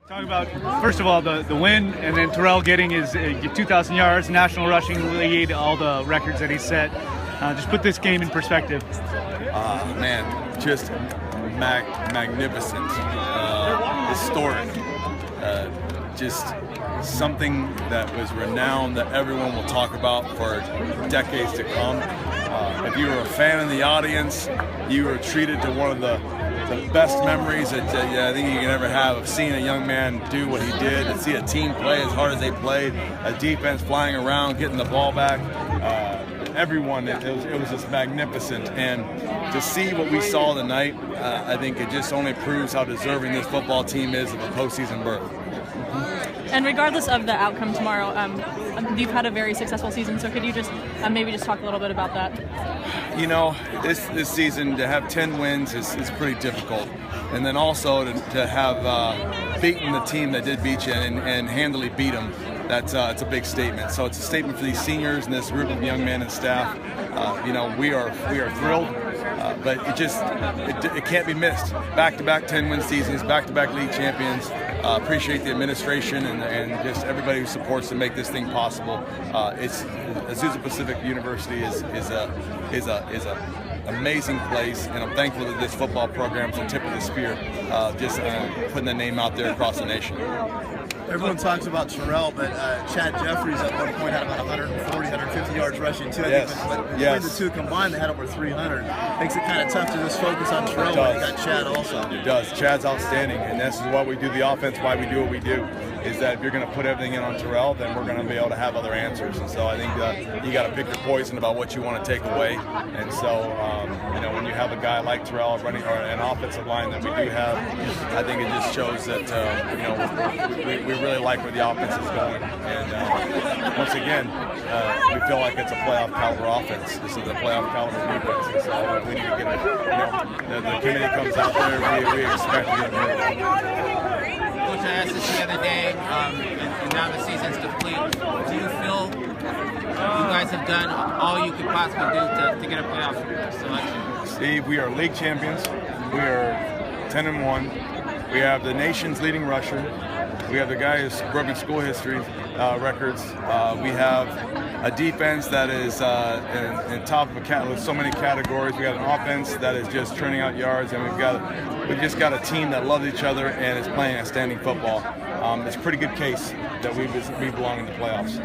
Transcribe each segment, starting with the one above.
Talk about, first of all, the win, and then Terrell getting his 2,000 yards, national rushing lead, all the records that he set. Just put this game in perspective. Man, just magnificent, historic, just something that was renowned that everyone will talk about for decades to come. If you were a fan in the audience, you were treated to one of the best memories that I think you can ever have of seeing a young man do what he did, and see a team play as hard as they played, a defense flying around, getting the ball back. Everyone, it was just magnificent, and to see what we saw tonight, I think it just only proves how deserving this football team is of a postseason berth. And regardless of the outcome tomorrow, you've had a very successful season, so could you just maybe just talk a little bit about that? You know, this season, to have 10 wins is pretty difficult. And then also to have beaten the team that did beat you and handily beat them, it's a big statement. So it's a statement for these seniors and this group of young men and staff. You know, we are thrilled, but it can't be missed. Back-to-back 10-win seasons, back-to-back league champions. Appreciate the administration and just everybody who supports to make this thing possible. Azusa Pacific University is a amazing place, and I'm thankful that this football program is the tip of the spear, just putting the name out there across the nation. Everyone talks about Terrell, but Chad Jeffries at one point had about 140, 150 yards rushing too. Yes. But between the two combined, they had over 300. Makes it kind of tough to just focus on Terrell when you got Chad also. It does. Chad's outstanding, and this is what we do. The offense, why we do what we do, is that if you're going to put everything in on Terrell, then we're going to be able to have other answers. And so I think you got to pick your poison about what you want to take away. And so you know, when you have a guy like Terrell running, or an offensive line that we do have, I think it just shows that you know, we really like where the offense is going. And once again, we feel like it's a playoff caliber offense. This is a playoff caliber defense. And so we need to get it. You know, the committee comes out there. We expect to get it. Coach, I asked this the other day, and now the season's complete. Do you feel you guys have done all you could possibly do to get a playoff selection? Steve, we are league champions. We are 10-1. We have the nation's leading rusher. We have the guy who's broken school history records. We have a defense that is in top of with so many categories. We got an offense that is just churning out yards, and we've just got a team that loves each other and is playing outstanding football. It's a pretty good case that we belong in the playoffs.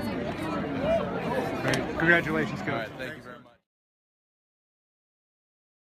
Great. Congratulations, Coach. All right, thank you very much.